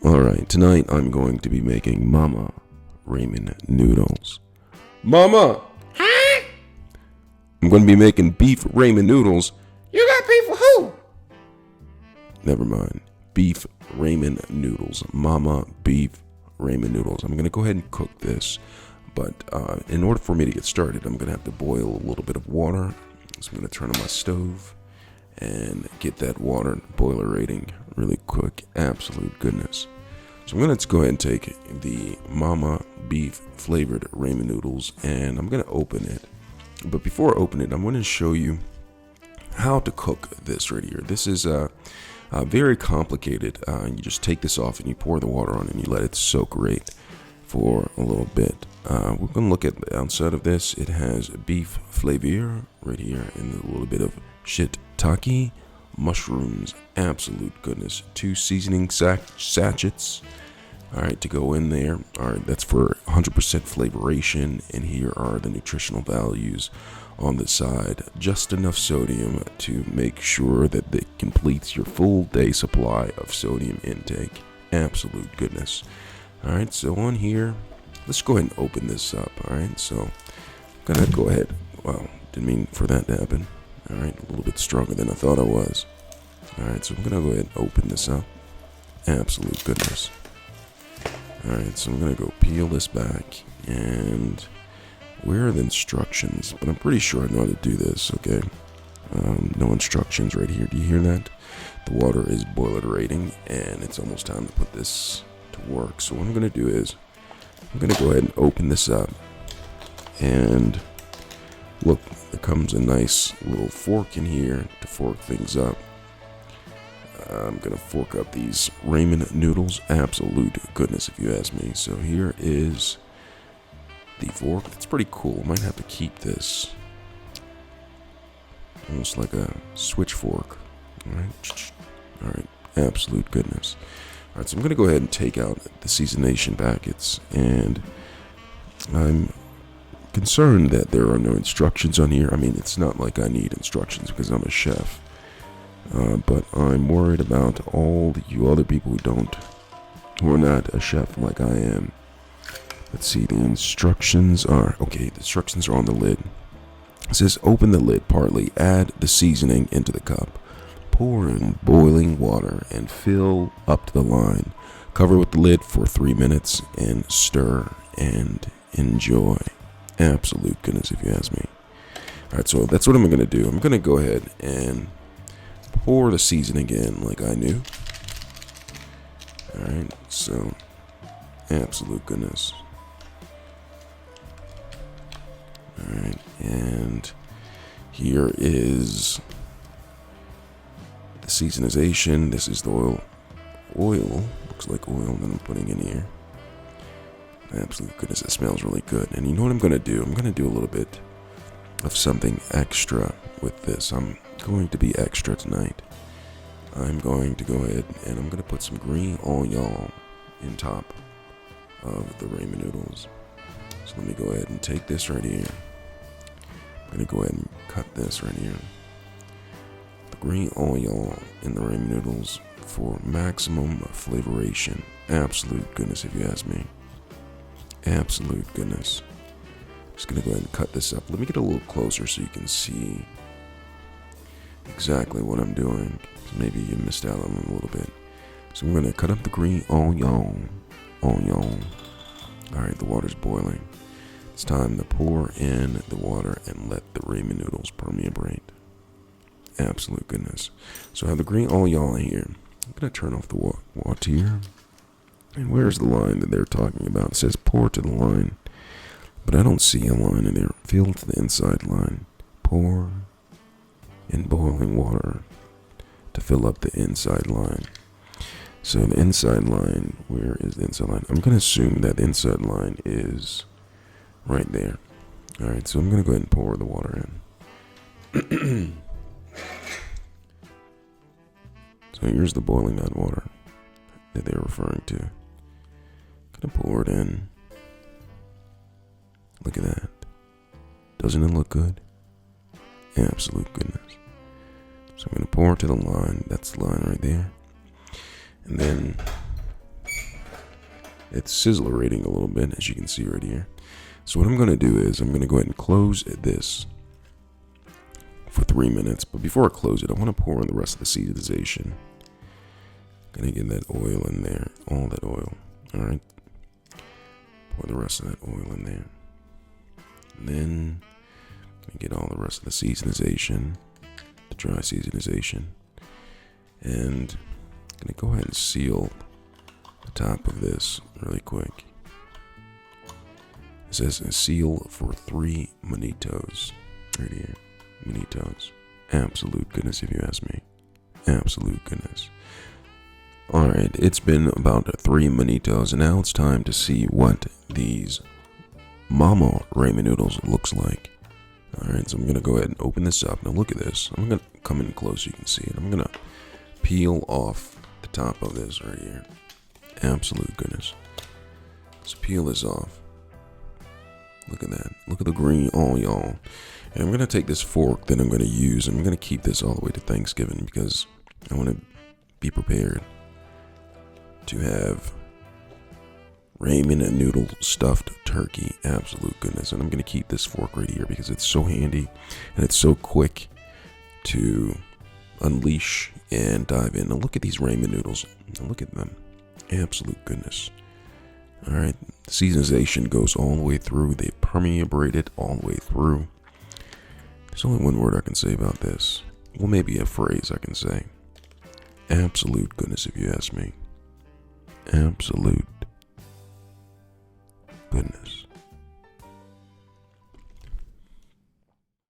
Alright, tonight I'm going to be making Mama Ramen noodles. Mama! Huh? I'm going to be making beef ramen noodles. You got beef with who? Never mind. Beef ramen noodles. Mama beef ramen noodles. I'm going to go ahead and cook this. But in order for me to get started, I'm going to have to boil a little bit of water. So I'm going to turn on my stove and get that water boiler rating really quick. Absolute goodness. So I'm going to go ahead and take the Mama beef flavored ramen noodles and I'm going to open it. But before I open it, I'm going to show you how to cook this right here. This is very complicated. You just take this off and you pour the water on and you let it soak right for a little bit. We're going to look at the outside of this. It has beef flavor right here and a little bit of shiitake, mushrooms, absolute goodness. 2 seasoning sachets. All right, to go in there. All right, that's for 100% flavoration. And here are the nutritional values on the side. Just enough sodium to make sure that it completes your full day supply of sodium intake. Absolute goodness. All right, so on here, let's go ahead and open this up. All right, so I'm gonna go ahead. Wow, didn't mean for that to happen. All right, a little bit stronger than I thought I was. All right, so I'm gonna go ahead and open this up. Absolute goodness. All right, so I'm gonna go peel this back, and where are the instructions? But I'm pretty sure I know how to do this. Okay, no instructions right here. Do you hear that? The water is boiler rating, and it's almost time to put this to work. So what I'm gonna do is I'm gonna go ahead and open this up, and look, there comes a nice little fork in here to fork things up. I'm gonna fork up these ramen noodles. Absolute goodness, if you ask me. So here is the fork. It's pretty cool. Might have to keep this. Almost like a switch fork. All right. Absolute goodness. All right, so I'm gonna go ahead and take out the seasonation packets, and I'm concerned that there are no instructions on here. I mean, it's not like I need instructions because I'm a chef. But I'm worried about all you other people who are not a chef like I am. Let's see, the instructions are, okay, the instructions are on the lid. It says, open the lid partly, add the seasoning into the cup, pour in boiling water, and fill up to the line. Cover with the lid for 3 minutes and stir and enjoy. Absolute goodness, if you ask me. All right, so that's what I'm going to do. I'm going to go ahead and pour the seasoning in like I knew. Alright, so absolute goodness. Alright, and here is the seasonization. This is the oil. Oil, looks like oil that I'm putting in here. Absolute goodness, it smells really good. And you know what I'm going to do? I'm going to do a little bit of something extra with this. I'm going to be extra tonight. I'm going to go ahead and I'm going to put some green onion in top of the ramen noodles. So let me go ahead and take this right here. I'm going to go ahead and cut this right here. The green onion in the ramen noodles for maximum flavoration. Absolute goodness, if you ask me. Absolute goodness. Just going to go ahead and cut this up. Let me get a little closer so you can see exactly what I'm doing. Maybe you missed out on a little bit. So I'm going to cut up the green onion. Alright, the water's boiling. It's time to pour in the water and let the ramen noodles permeate. Absolute goodness. So I have the green onion here. I'm going to turn off the water here. And where's the line that they're talking about? It says pour to the line. But I don't see a line in there. Fill to the inside line. Pour in boiling water to fill up the inside line. So the inside line, where is the inside line? I'm going to assume that the inside line is right there. Alright, so I'm going to go ahead and pour the water in. So here's the boiling hot water that they're referring to. Going to pour it in. Look at that. Doesn't it look good? Absolute goodness. So I'm going to pour it to the line. That's the line right there. And then It's sizzlerating a little bit, as you can see right here. So what I'm going to do is I'm going to go ahead and close this for 3 minutes. But before I close it, I want to pour in the rest of the seasonization. Going to get that oil in there, all that oil. All right. Pour the rest of that oil in there. And then get all the rest of the seasonization, the dry seasonization. And I'm going to go ahead and seal the top of this really quick. It says seal for 3 manitos. Right here. Manitos. Absolute goodness, if you ask me. Absolute goodness. Alright, it's been about 3 manitos, and now it's time to see what these Mama ramen noodles looks like. Alright, so I'm going to go ahead and open this up. Now look at this. I'm going to come in close so you can see it. I'm going to peel off the top of this right here. Absolute goodness. Let's peel this off. Look at that. Look at the green. Oh, y'all. And I'm going to take this fork that I'm going to use. I'm going to keep this all the way to Thanksgiving because I want to be prepared to have ramen and noodle stuffed turkey. Absolute goodness. And I'm going to keep this fork right here because it's so handy and it's so quick to unleash and dive in. Now look at these ramen noodles. Now look at them. Absolute goodness. Alright, seasonization goes all the way through. They permeate it all the way through. There's only one word I can say about this. Well, maybe a phrase I can say. Absolute goodness, if you ask me. Absolute goodness.